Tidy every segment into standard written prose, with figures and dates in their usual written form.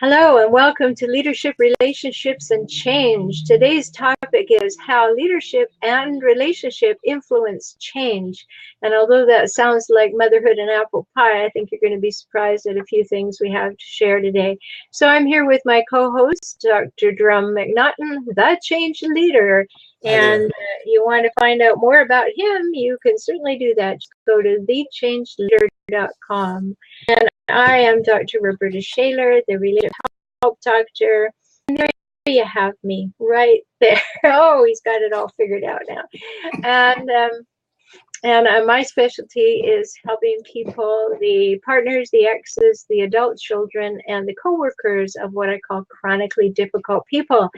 Hello and welcome to Leadership, Relationships, and Change. Today's topic is how leadership and relationship influence change. And although that sounds like motherhood and apple pie, I think you're going to be surprised at a few things we have to share today. So I'm here with my co-host, Dr. Drumm McNaughton, the change leader. And you want to find out more about him, you can certainly do that. Just go to thechangeleader.com. And I am Dr. Rhoberta Shaler, the Relationship Help Doctor. And there you have me, right there. Oh, he's got it all figured out now. And my specialty is helping people, the partners, the exes, the adult children, and the co-workers of what I call chronically difficult people.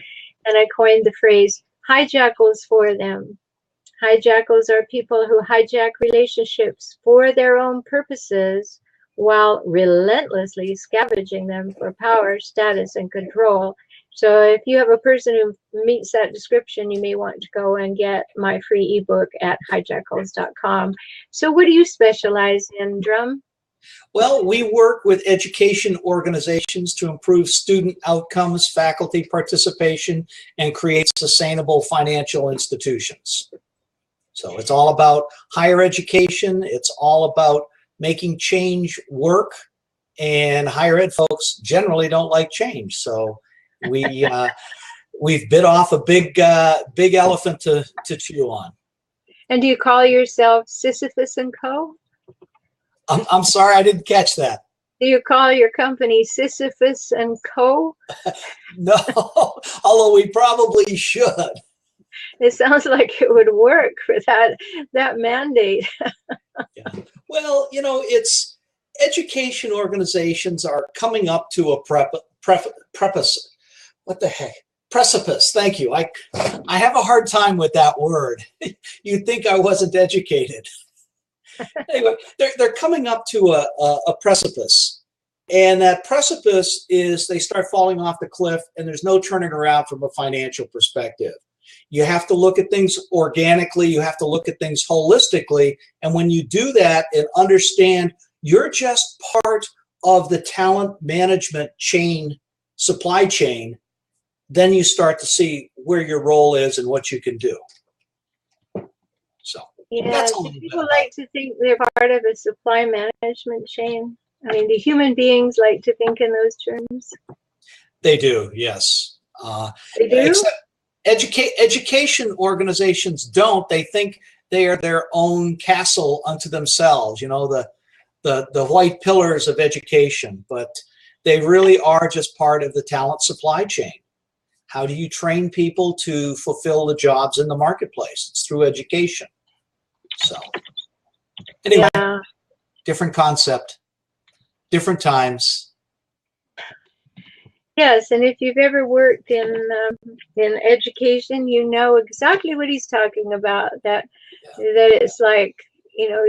And I coined the phrase hijackals for them. Hijackals are people who hijack relationships for their own purposes, while relentlessly scavenging them for power, status, and control. So if you have a person who meets that description, you may want to go and get my free ebook at hijackals.com. So what do you specialize in, Drumm? Well, we work with education organizations to improve student outcomes, faculty participation, and create sustainable financial institutions. So it's all about higher education. It's all about making change work, and higher ed folks generally don't like change. So we've bit off a big elephant to chew on. And do you call yourself Sisyphus and Co.? I'm sorry, I didn't catch that. Do you call your company Sisyphus and Co.? No, although we probably should. It sounds like it would work for that mandate. Yeah. Well, you know, it's education organizations are coming up to a precipice. What the heck? Precipice. Thank you. I have a hard time with that word. You'd think I wasn't educated. Anyway, they're coming up to a precipice, and that precipice is they start falling off the cliff, and there's no turning around from a financial perspective. You have to look at things organically. You have to look at things holistically. And when you do that and understand you're just part of the talent management chain, supply chain, then you start to see where your role is and what you can do. So yeah, do people like to think they're part of a supply management chain? I mean, do human beings like to think in those terms? They do, yes. They do? Education organizations don't. They think they are their own castle unto themselves, you know, the white pillars of education, but they really are just part of the talent supply chain. How do you train people to fulfill the jobs in the marketplace? It's through education. So anyway, yeah. Different concept, different times. Yes, and if you've ever worked in education, you know exactly what he's talking about. That it's like, you know,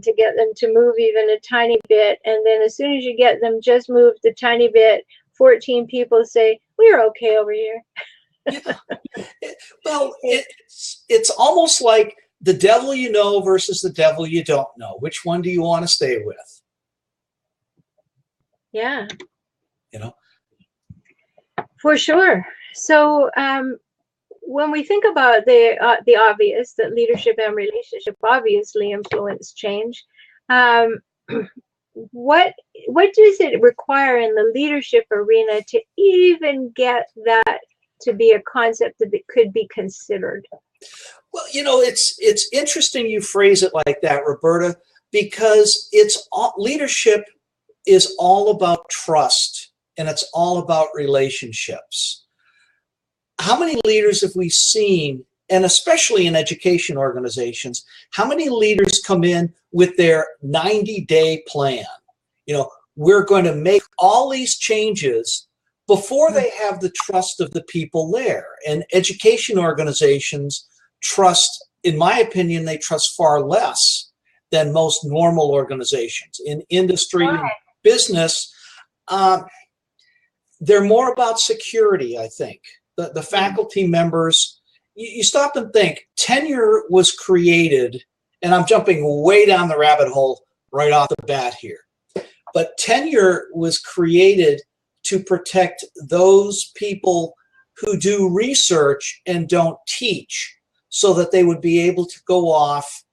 to get them to move even a tiny bit, and then as soon as you get them just moved a tiny bit, 14 people say, "We're okay over here." Yeah. Well, it's almost like the devil you know versus the devil you don't know. Which one do you want to stay with? Yeah. You know, for sure. So when we think about the obvious, that leadership and relationship obviously influence change, what does it require in the leadership arena to even get that to be a concept that could be considered? Well, you know, it's interesting you phrase it like that, Rhoberta, because leadership is all about trust. And it's all about relationships. How many leaders have we seen, and especially in education organizations, how many leaders come in with their 90-day plan? You know, we're going to make all these changes before they have the trust of the people there. And education organizations trust, in my opinion, they trust far less than most normal organizations. In industry and business, they're more about security, I think. The faculty members, you stop and think, tenure was created, and I'm jumping way down the rabbit hole right off the bat here. But tenure was created to protect those people who do research and don't teach, so that they would be able to go off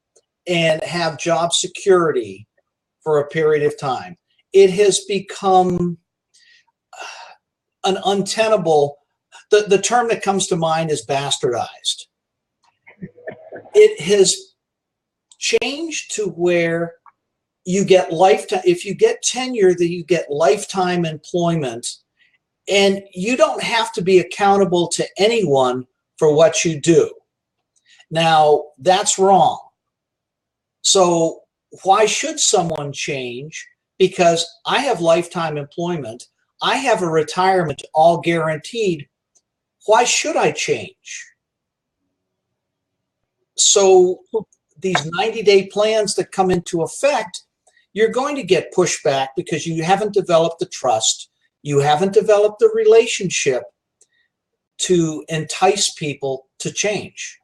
and have job security for a period of time. It has become an untenable, the term that comes to mind is bastardized. It has changed to where you get lifetime, if you get tenure, that you get lifetime employment, and you don't have to be accountable to anyone for what you do. Now, that's wrong. So why should someone change? Because I have lifetime employment, I have a retirement all guaranteed. Why should I change? So these 90-day plans that come into effect, you're going to get pushback because you haven't developed the trust, you haven't developed the relationship to entice people to change.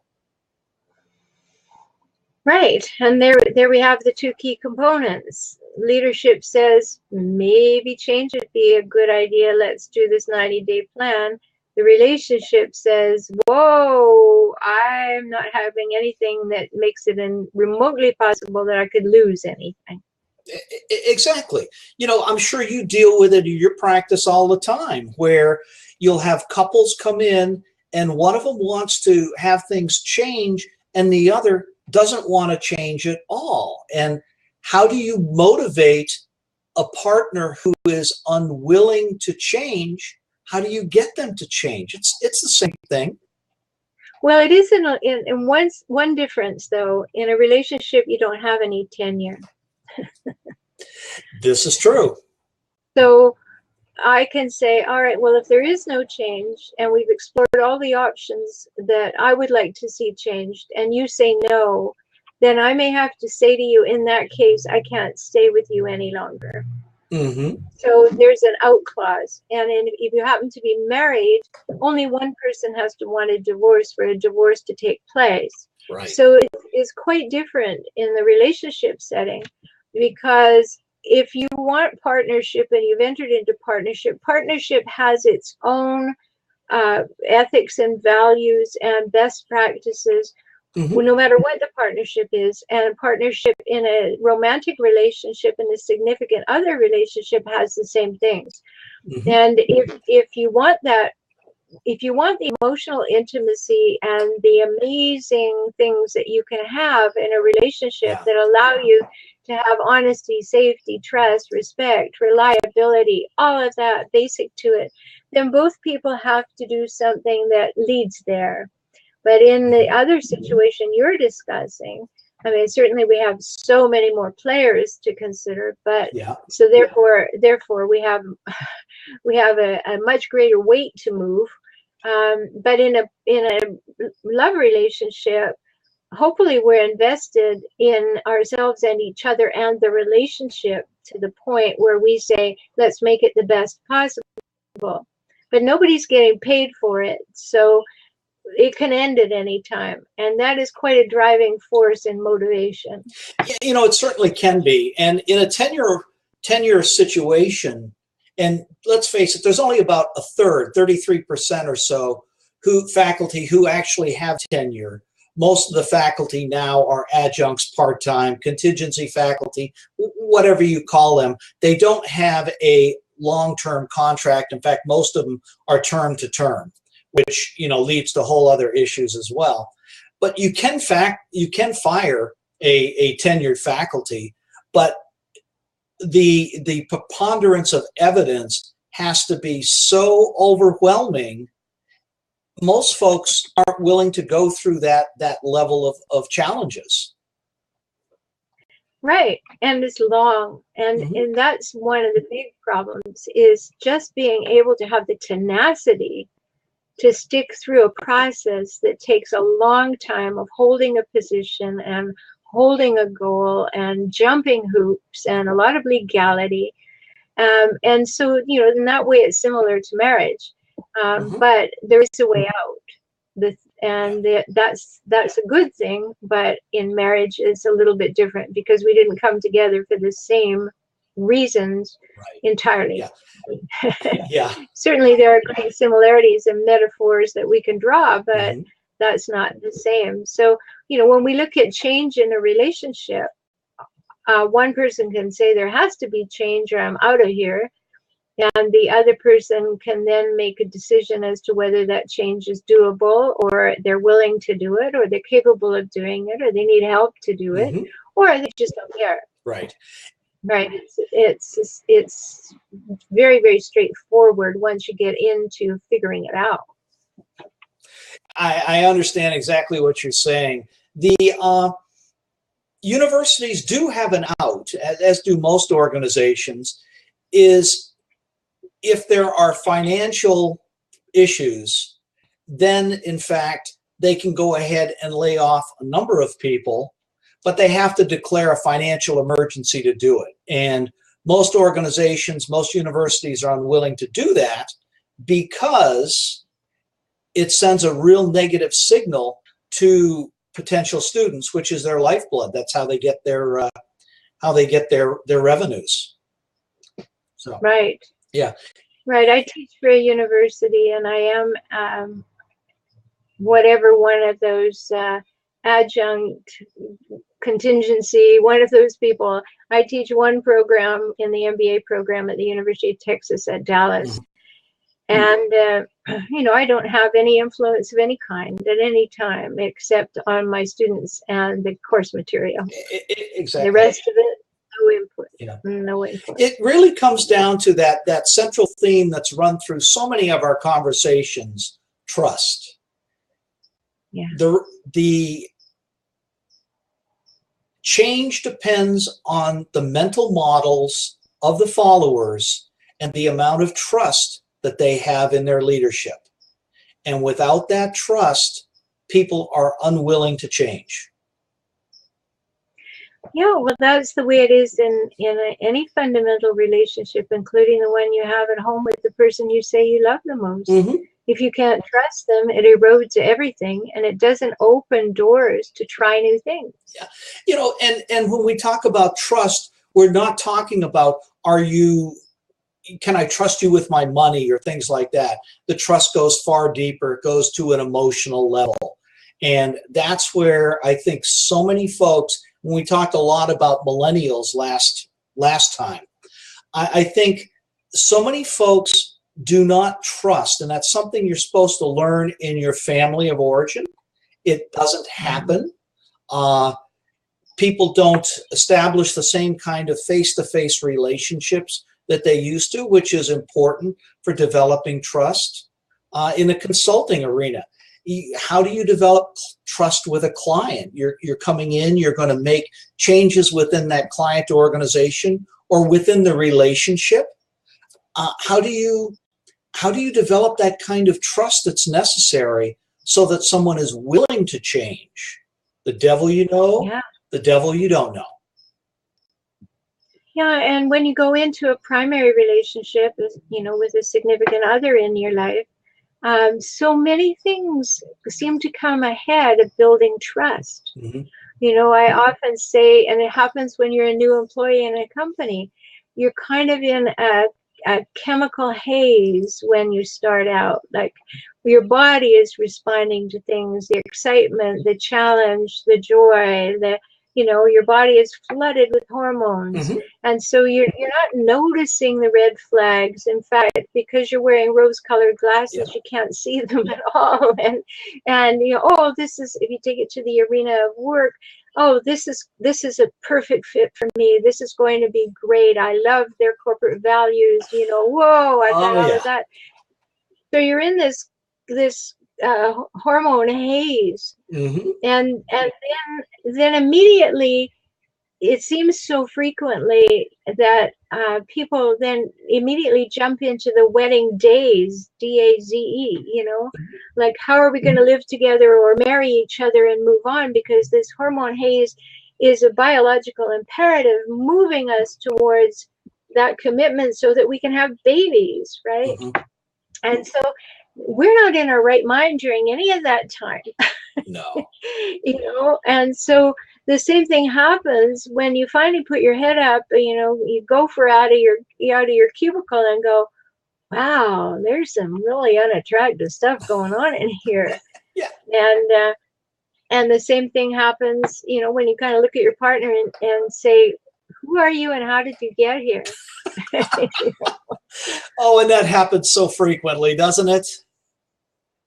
Right. And there we have the two key components. Leadership says, maybe change would be a good idea. Let's do this 90-day plan. The relationship says, whoa, I'm not having anything that makes it remotely possible that I could lose anything. Exactly. You know, I'm sure you deal with it in your practice all the time, where you'll have couples come in and one of them wants to have things change and the other doesn't want to change at all. And how do you motivate a partner who is unwilling to change? How do you get them to change? It's the same thing. Well, it is in one difference, though. In a relationship, you don't have any tenure. This is true. So I can say, all right, well, if there is no change and we've explored all the options that I would like to see changed and you say no, then I may have to say to you, in that case, I can't stay with you any longer. Mm-hmm. So there's an out clause. And if you happen to be married, only one person has to want a divorce for a divorce to take place. Right. So it's quite different in the relationship setting, because if you want partnership and you've entered into partnership, partnership has its own ethics and values and best practices, no matter what the partnership is. And a partnership in a romantic relationship and a significant other relationship has the same things. And if you want that, if you want the emotional intimacy and the amazing things that you can have in a relationship that allow you to have honesty, safety, trust, respect, reliability, all of that basic to it, then both people have to do something that leads there. But in the other situation you're discussing, I mean, certainly we have so many more players to consider, but so therefore we have a much greater weight to move. But in a love relationship, hopefully we're invested in ourselves and each other and the relationship to the point where we say, let's make it the best possible. But nobody's getting paid for it, so it can end at any time. And that is quite a driving force in motivation. Yeah, you know, it certainly can be. And in a tenure situation, and let's face it, there's only about a third, 33% or so, faculty who actually have tenure. Most of the faculty now are adjuncts, part-time, contingency faculty, whatever you call them. They don't have a long-term contract. In fact, most of them are term to term, which, you know, leads to whole other issues as well. But you can fire a tenured faculty, but the preponderance of evidence has to be so overwhelming. Most folks aren't willing to go through that level of challenges. Right, and it's long, and that's one of the big problems, is just being able to have the tenacity to stick through a process that takes a long time of holding a position and holding a goal and jumping hoops and a lot of legality. And so, you know, in that way it's similar to marriage. But there is a way out. That's a good thing, but in marriage it's a little bit different because we didn't come together for the same reasons Right. entirely. Yeah. Yeah. Certainly there are great similarities and metaphors that we can draw, but that's not the same. So, when we look at change in a relationship, one person can say there has to be change or I'm out of here. And the other person can then make a decision as to whether that change is doable, or they're willing to do it, or they're capable of doing it, or they need help to do it, or they just don't care. Right. Right. It's very, very straightforward once you get into figuring it out. I understand exactly what you're saying. The universities do have an out, as do most organizations, is if there are financial issues, then in fact, they can go ahead and lay off a number of people, but they have to declare a financial emergency to do it. And most organizations, most universities are unwilling to do that because it sends a real negative signal to potential students, which is their lifeblood. That's how they get their revenues. So, right. Yeah. Right. I teach for a university, and I am whatever one of those adjunct contingency, one of those people. I teach one program in the MBA program at the University of Texas at Dallas. And, I don't have any influence of any kind at any time except on my students and the course material. Exactly. The rest of it, no input. Yeah. No input. It really comes down to that central theme that's run through so many of our conversations: trust. Yeah. The change depends on the mental models of the followers and the amount of trust that they have in their leadership. And without that trust, people are unwilling to change. Yeah, well, that's the way it is in any fundamental relationship, including the one you have at home with the person you say you love the most. If you can't trust them, it erodes everything, and it doesn't open doors to try new things. Yeah, and when we talk about trust, we're not talking about can I trust you with my money or things like that. The trust goes far deeper. It goes to an emotional level. And that's where I think so many folks, when we talked a lot about millennials last time, I think so many folks do not trust, and that's something you're supposed to learn in your family of origin. It doesn't happen. People don't establish the same kind of face-to-face relationships that they used to, which is important for developing trust. In the consulting arena, how do you develop trust with a client? You're coming in, you're going to make changes within that client organization or within the relationship. How do you develop that kind of trust that's necessary so that someone is willing to change? The devil you know, the devil you don't know. Yeah, and when you go into a primary relationship, with a significant other in your life, so many things seem to come ahead of building trust. I often say, and it happens when you're a new employee in a company, you're kind of in a chemical haze when you start out. Like your body is responding to things, the excitement, the challenge, the joy, your body is flooded with hormones. And so you're not noticing the red flags. In fact, because you're wearing rose-colored glasses, you can't see them at all. And this is, if you take it to the arena of work, this is a perfect fit for me. This is going to be great. I love their corporate values. Whoa, I got all of that. So you're in this hormone haze, and then immediately, it seems so frequently that people then immediately jump into the wedding daze, D-A-Z-E, like how are we going to live together or marry each other and move on, because this hormone haze is a biological imperative moving us towards that commitment so that we can have babies, right? And so we're not in our right mind during any of that time. No. And so the same thing happens when you finally put your head up, you know, you go for out of your cubicle and go, wow, there's some really unattractive stuff going on in here. Yeah. And the same thing happens, you know, when you kind of look at your partner and say, who are you and how did you get here? Oh, and that happens so frequently, doesn't it?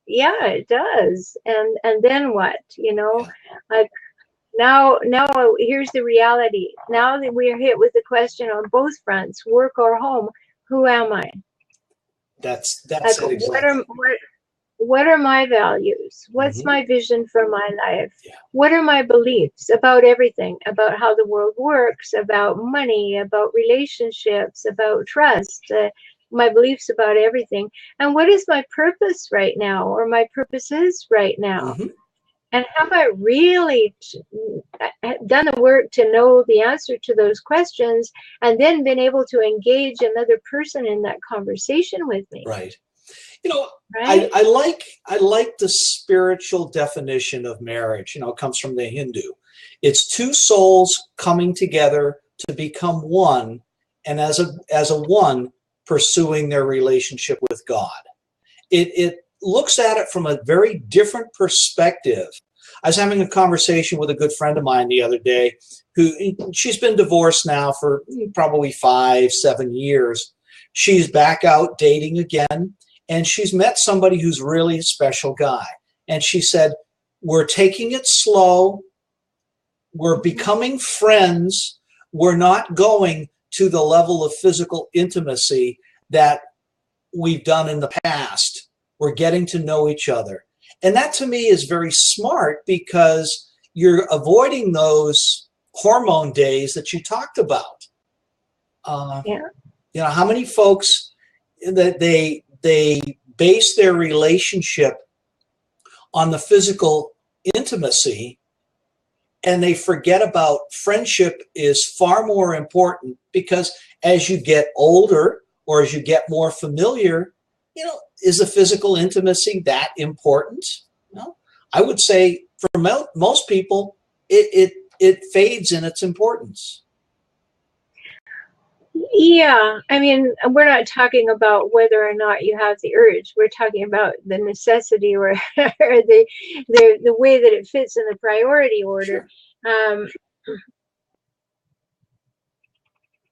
Yeah, it does. And then what? You know, Yeah. like now here's the reality. Now that we are hit with the question on both fronts, work or home, who am I? That's Like it exactly. what are my values? What's Mm-hmm. my vision for my life? Yeah. What are my beliefs about everything, about how the world works, about money, about relationships, about trust, my beliefs about everything? And what is my purpose right now, or my purposes right now? Mm-hmm. And have I really done the work to know the answer to those questions and then been able to engage another person in that conversation with me? Right. You know, Right? I like the spiritual definition of marriage. You know, it comes from the Hindu. It's two souls coming together to become one, and as a one pursuing their relationship with God. It looks at it from a very different perspective. I was having a conversation with a good friend of mine the other day, who she's been divorced now for probably 5-7 years. She's back out dating again. And she's met somebody who's really a special guy. And she said, we're taking it slow. We're becoming friends. We're not going to the level of physical intimacy that we've done in the past. We're getting to know each other. And that to me is very smart, because you're avoiding those hormone days that you talked about. Yeah. You know, how many folks that they base their relationship on the physical intimacy, and they forget about friendship is far more important, because as you get older or as you get more familiar, you know, is the physical intimacy that important? No, I would say for most people, it fades in its importance. Yeah, I mean, we're not talking about whether or not you have the urge. We're talking about the necessity, or, or the way that it fits in the priority order. Sure.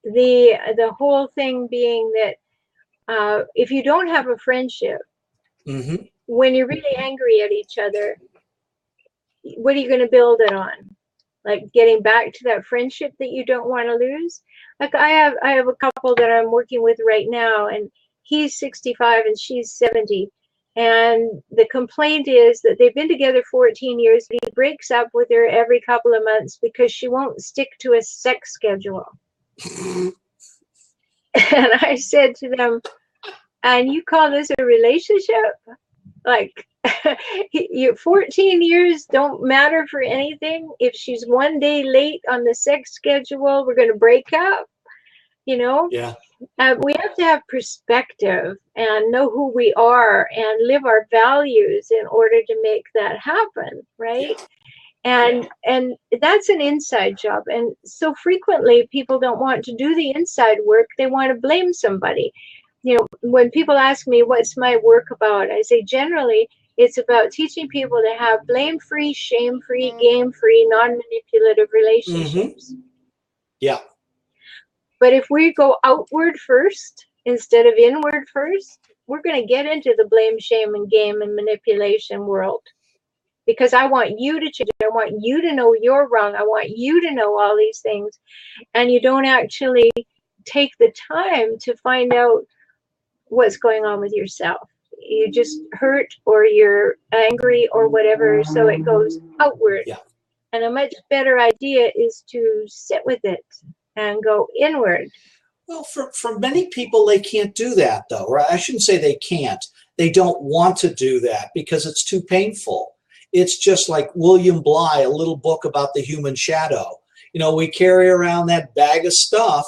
The whole thing being that if you don't have a friendship, Mm-hmm. when you're really angry at each other, what are you going to build it on? Like getting back to that friendship that you don't want to lose. Like I have a couple that I'm working with right now, and he's 65 and she's 70. And the complaint is that they've been together 14 years, but he breaks up with her every couple of months because she won't stick to a sex schedule. And I said to them, and you call this a relationship? Like, 14 years don't matter for anything. If she's one day late on the sex schedule, we're going to break up, you know? Yeah. We have to have perspective and know who we are and live our values in order to make that happen, right? Yeah. And that's an inside job. And so frequently people don't want to do the inside work. They want to blame somebody. You know, when people ask me, what's my work about? I say, generally, it's about teaching people to have blame-free, shame-free, game-free, non-manipulative relationships. Mm-hmm. Yeah. But if we go outward first instead of inward first, we're going to get into the blame, shame, and game and manipulation world. Because I want you to change. I want you to know you're wrong. I want you to know all these things. And you don't actually take the time to find out what's going on with yourself. You just hurt, or you're angry, or whatever, so it goes outward. Yeah. And a much better idea is to sit with it and go inward. Well, for many people, they can't do that, though. Right? I shouldn't say they can't. They don't want to do that because it's too painful. It's just like William Bly, a little book about the human shadow. You know, we carry around that bag of stuff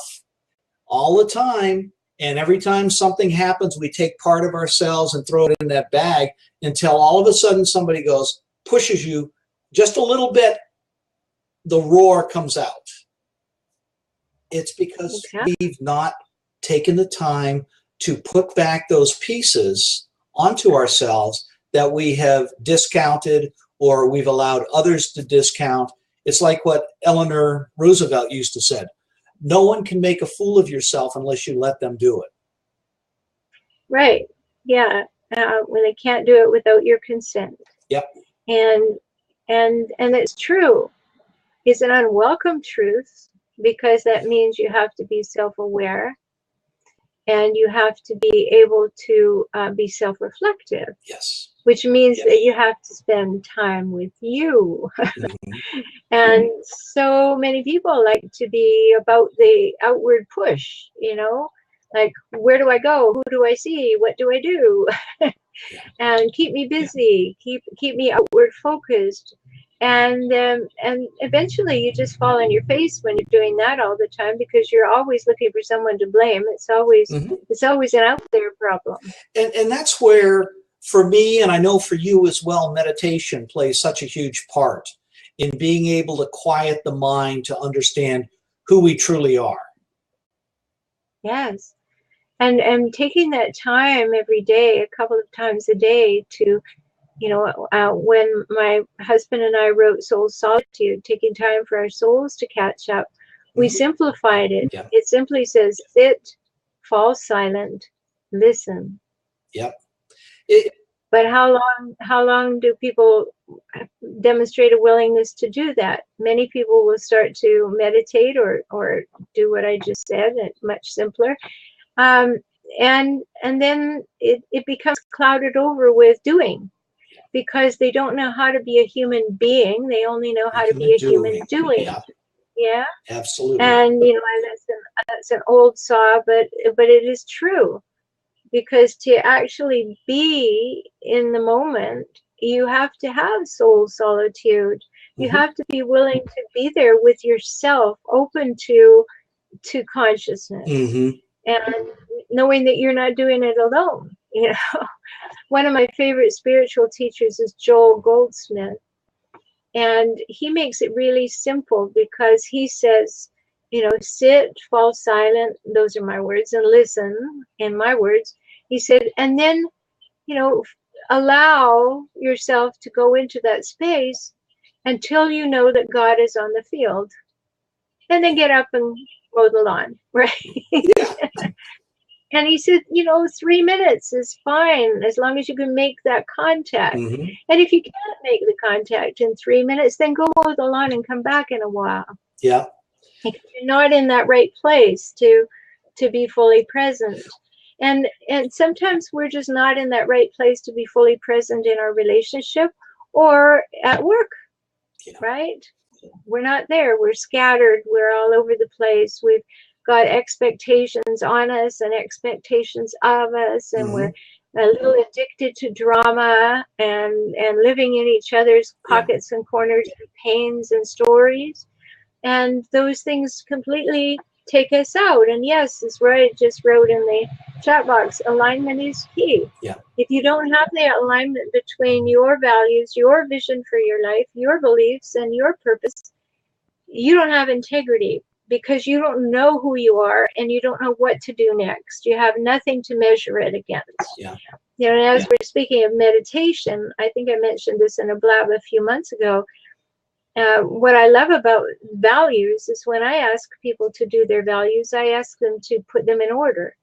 all the time. And every time something happens, we take part of ourselves and throw it in that bag, until all of a sudden somebody pushes you just a little bit. the roar comes out. It's because Okay. we've not taken the time to put back those pieces onto ourselves that we have discounted or we've allowed others to discount. It's like what Eleanor Roosevelt used to say, no one can make a fool of yourself unless you let them do it. Right. Yeah. When they can't do it without your consent. Yep. And it's true. It's an unwelcome truth because that means you have to be self-aware and you have to be able to be self-reflective. Yes. Which means Yes. that you have to spend time with you. Mm-hmm. And so many people like to be about the outward push, like, where do I go? Who do I see? What do I do? Yeah. And keep me busy, keep me outward focused. And eventually you just fall on your face when you're doing that all the time because you're always looking for someone to blame. It's always an out there problem. And that's where, for me, and I know for you as well, meditation plays such a huge part in being able to quiet the mind to understand who we truly are. Yes. And taking that time every day, a couple of times a day to, when my husband and I wrote Soul Solitude, taking time for our souls to catch up, we simplified it. Yeah. It simply says, sit, fall silent, listen. Yep. But how long do people demonstrate a willingness to do that? Many people will start to meditate or do what I just said, it's much simpler. And then it becomes clouded over with doing because they don't know how to be a human being. They only know how to be a human doing. Yeah. Yeah. Absolutely. And that's an old saw, but it is true. Because to actually be in the moment, you have to have soul solitude. You have to be willing to be there with yourself, open to consciousness, and knowing that you're not doing it alone. One of my favorite spiritual teachers is Joel Goldsmith, and he makes it really simple because he says, sit, fall silent. Those are my words, and listen. In my words, he said, and then, allow yourself to go into that space until you know that God is on the field, and then get up and mow the lawn, right? Yeah. And he said, 3 minutes is fine as long as you can make that contact. And if you can't make the contact in 3 minutes, then go mow the lawn and come back in a while. Yeah. If you're not in that right place to be fully present. And sometimes we're just not in that right place to be fully present in our relationship or at work, right? We're not there. We're scattered. We're all over the place. We've got expectations on us and expectations of us, and we're a little addicted to drama and living in each other's pockets and corners and pains and stories. And those things completely take us out. And yes, as Roy just wrote in the chat box, alignment is key. Yeah. If you don't have the alignment between your values, your vision for your life, your beliefs, and your purpose, you don't have integrity because you don't know who you are and you don't know what to do next. You have nothing to measure it against. Yeah. As we're speaking of meditation, I think I mentioned this in a blab a few months ago. What I love about values is when I ask people to do their values, I ask them to put them in order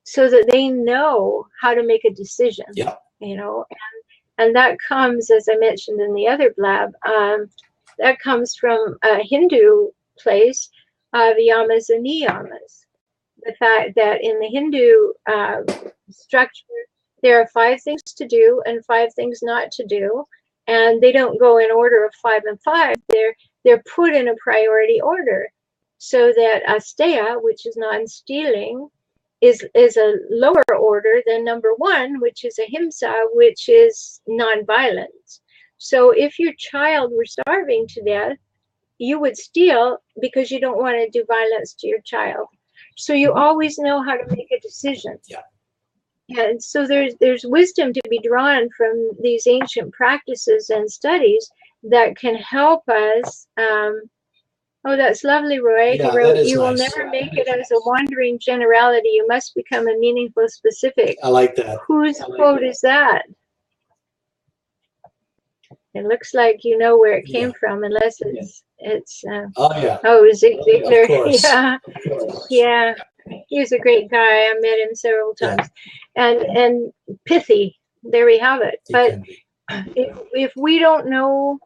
so that they know how to make a decision. Yeah. And that comes, as I mentioned in the other blab, that comes from a Hindu place of yamas and niyamas. The fact that in the Hindu structure, there are 5 things to do and 5 things not to do. And they don't go in order of 5 and 5. They're put in a priority order so that asteya, which is non-stealing, is a lower order than number 1, which is ahimsa, which is non-violence. So if your child were starving to death, you would steal because you don't want to do violence to your child. So you always know how to make a decision. Yeah. And so there's wisdom to be drawn from these ancient practices and studies that can help us. Oh, that's lovely, Roy. Yeah, He wrote, that is "You will nice. never make it as a wandering generality. You must become a meaningful specific." I like that. Whose quote is that? It looks like you know where it came from, unless it's Oh yeah. oh, Zig Ziglar. Of course. Yeah, yeah. He's a great guy. I met him several times, and pithy. There we have it. But if we don't know,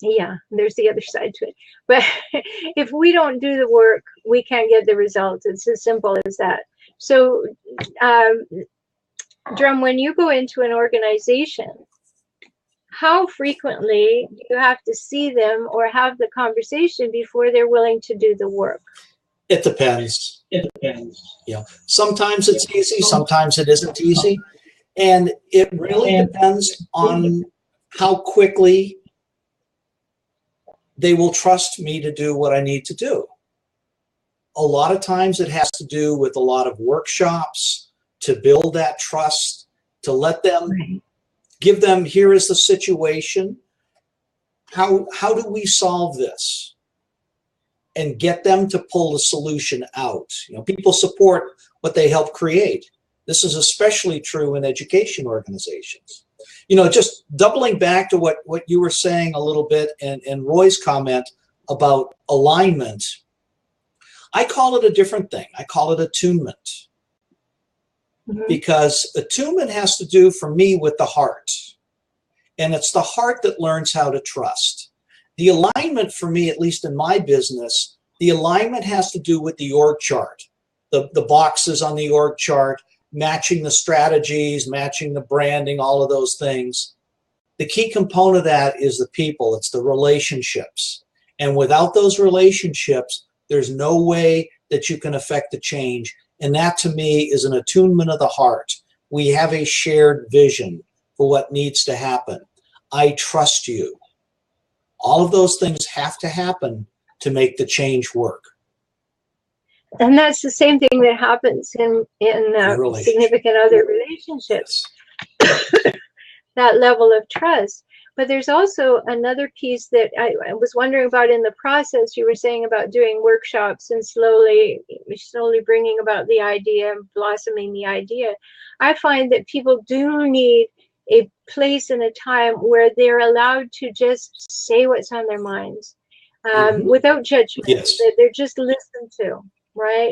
yeah, there's the other side to it. But if we don't do the work, we can't get the results. It's as simple as that. So, Drumm, when you go into an organization, how frequently do you have to see them or have the conversation before they're willing to do the work? It depends. It depends. Yeah. Sometimes it's easy, sometimes it isn't easy. And it really depends on how quickly they will trust me to do what I need to do. A lot of times it has to do with a lot of workshops to build that trust, to let them, give them, here is the situation. How do we solve this? And get them to pull the solution out. You know, people support what they help create. This is especially true in education organizations. You know, just doubling back to what you were saying a little bit and Roy's comment about alignment, I call it a different thing. I call it attunement. Because attunement has to do, for me, with the heart. And it's the heart that learns how to trust. The alignment for me, at least in my business, the alignment has to do with the org chart, the boxes on the org chart, matching the strategies, matching the branding, all of those things. The key component of that is the people. It's the relationships. And without those relationships, there's no way that you can affect the change. And that, to me, is an attunement of the heart. We have a shared vision for what needs to happen. I trust you. All of those things have to happen to make the change work. And that's the same thing that happens in significant other relationships. That level of trust. But there's also another piece that I was wondering about in the process. You were saying about doing workshops and slowly bringing about the idea, blossoming the idea. I find that people do need a place and a time where they're allowed to just say what's on their minds without judgment. Yes. That they're just listened to, right?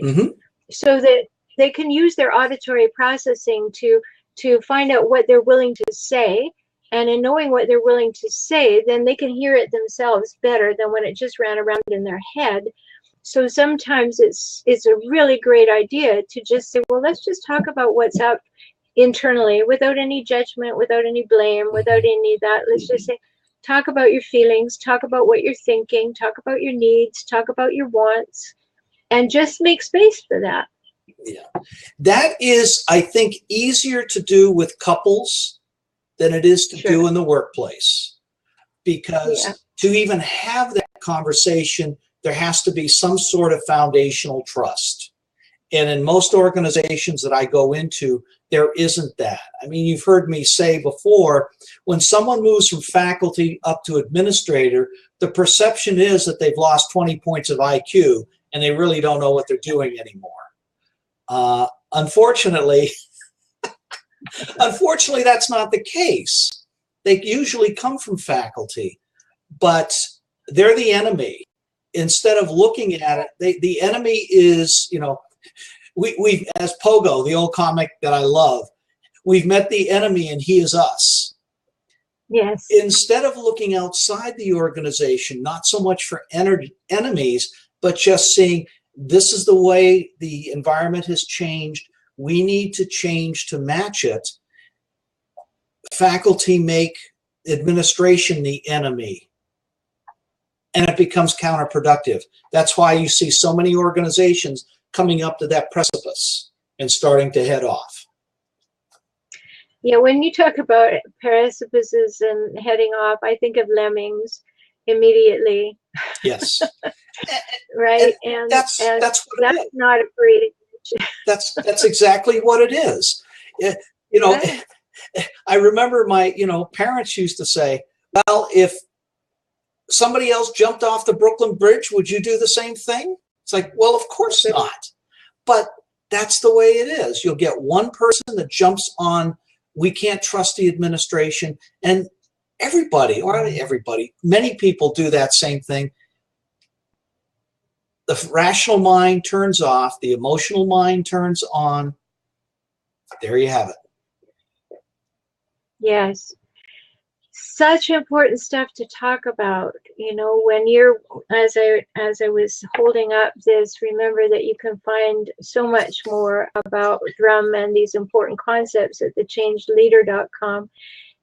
So that they can use their auditory processing to find out what they're willing to say. And in knowing what they're willing to say, then they can hear it themselves better than when it just ran around in their head. So sometimes it's a really great idea to just say, well, let's just talk about what's up internally without any judgment, without any blame, without any of that. Let's just say, talk about your feelings, talk about what you're thinking, talk about your needs, talk about your wants, and just make space for that. Yeah. That is, I think, easier to do with couples than it is to do in the workplace. Because to even have that conversation, there has to be some sort of foundational trust. And in most organizations that I go into, there isn't that. I mean, you've heard me say before, when someone moves from faculty up to administrator, the perception is that they've lost 20 points of IQ and they really don't know what they're doing anymore. Unfortunately, that's not the case. They usually come from faculty, but they're the enemy. Instead of looking at it, the enemy is, you know, we as Pogo, the old comic that I love, we've met the enemy and he is us. Yes. Instead of looking outside the organization, not so much for enemies, but just seeing this is the way the environment has changed. We need to change to match it. Faculty make administration the enemy, and it becomes counterproductive. That's why you see so many organizations coming up to that precipice and starting to head off. Yeah, when you talk about precipices and heading off, I think of lemmings immediately. Yes. Right. And that's not a great image. That's exactly what it is. You know, I remember my, parents used to say, well, if somebody else jumped off the Brooklyn Bridge, would you do the same thing? It's like, well, of course not. But that's the way it is. You'll get one person that jumps on, we can't trust the administration, and everybody, or not everybody, many people do that same thing. The rational mind turns off, the emotional mind turns on. There you have it. Yes. Such important stuff to talk about. You know, when you're, as I was holding up this, remember that you can find so much more about Drumm and these important concepts at thechangeleader.com.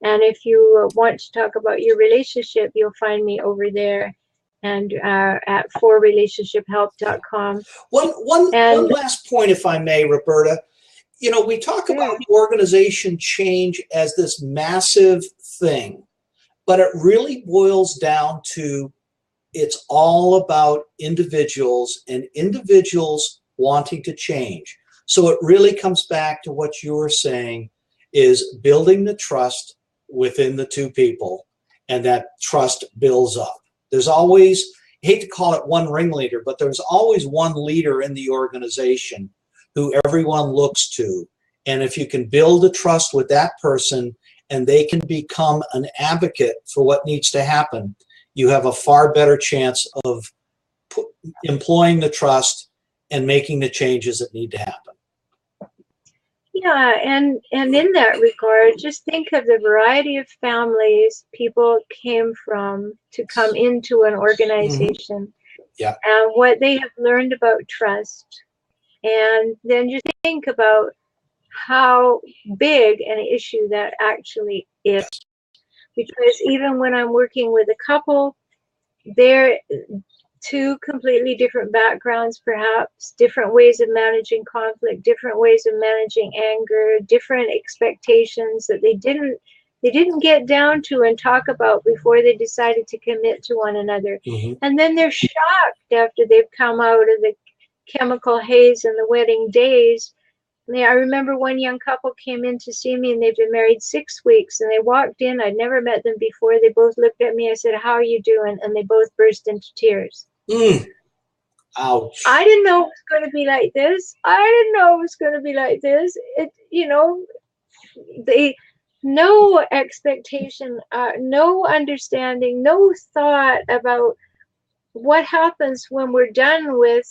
And if you want to talk about your relationship, you'll find me over there, and at forrelationshiphelp.com. One last point, if I may, Rhoberta. You know, we talk about organization change as this massive thing, but it really boils down to, it's all about individuals and individuals wanting to change. So it really comes back to what you were saying, is building the trust within the two people, and that trust builds up. There's always, I hate to call it one ringleader, but there's always one leader in the organization who everyone looks to. And if you can build a trust with that person and they can become an advocate for what needs to happen, you have a far better chance of employing the trust and making the changes that need to happen. Yeah, and in that regard, just think of the variety of families people came from to come into an organization. Yeah. And what they have learned about trust. And then just think about how big an issue that actually is. Because even when I'm working with a couple, they're two completely different backgrounds, perhaps, different ways of managing conflict, different ways of managing anger, different expectations that they didn't get down to and talk about before they decided to commit to one another. And then they're shocked after they've come out of the chemical haze and the wedding days. I remember one young couple came in to see me, and they've been married 6 weeks, and they walked in. I'd never met them before. They both looked at me. I said, "How are you doing?" And they both burst into tears. Ouch. I didn't know it was going to be like this. I didn't know it was going to be like this. You know, no expectation, no understanding, no thought about what happens when we're done with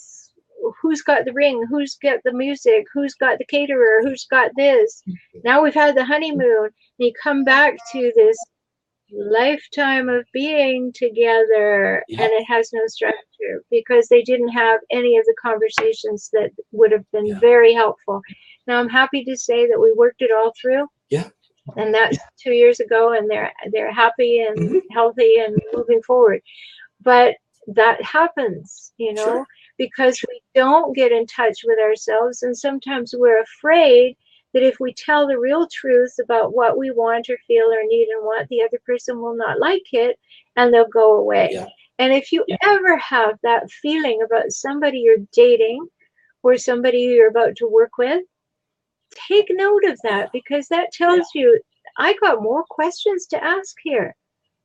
who's got the ring, who's got the music, who's got the caterer, who's got this. Now we've had the honeymoon, and you come back to this lifetime of being together, and it has no structure because they didn't have any of the conversations that would have been very helpful. Now I'm happy to say that we worked it all through. And that's 2 years ago, and they're happy and healthy and moving forward. But that happens, you know, because we don't get in touch with ourselves, and sometimes we're afraid that if we tell the real truth about what we want or feel or need and want, the other person will not like it and they'll go away. And if you ever have that feeling about somebody you're dating or somebody you're about to work with, take note of that, because that tells you, I got more questions to ask here.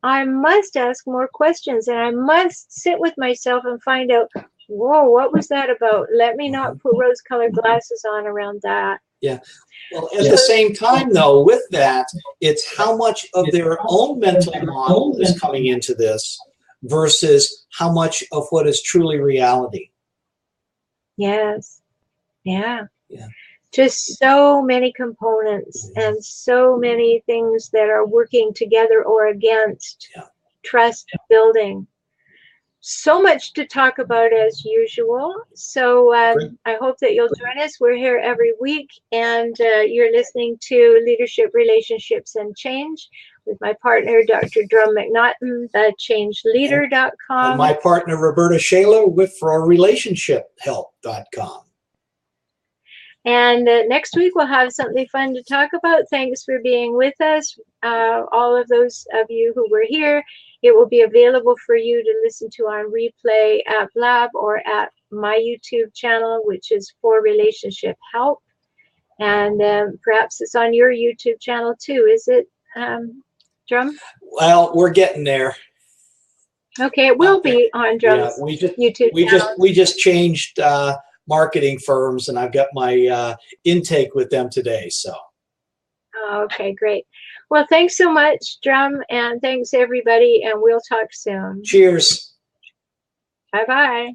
I must ask more questions, and I must sit with myself and find out, whoa, what was that about? Let me not put rose-colored glasses on around that. Well, at the same time, though, with that, it's how much of their own mental model is coming into this versus how much of what is truly reality. Yes. Just so many components and so many things that are working together or against trust building. So much to talk about as usual. So I hope that you'll join us. We're here every week, and you're listening to Leadership, Relationships, and Change with my partner, Dr. Drumm McNaughton, thechangeleader.com. And my partner, Rhoberta Shaler, with forrelationshiphelp.com. And next week we'll have something fun to talk about. Thanks for being with us. All of those of you who were here, it will be available for you to listen to on replay at Blab or at my YouTube channel, which is For Relationship Help. And perhaps it's on your YouTube channel too. Is it, Drumm? Well, we're getting there. Okay, it will be on Yeah, Drumm's YouTube channel. we just changed marketing firms, and I've got my intake with them today. So. Oh, okay, great. Well, thanks so much, Drumm, and thanks everybody, and we'll talk soon. Cheers. Bye-bye.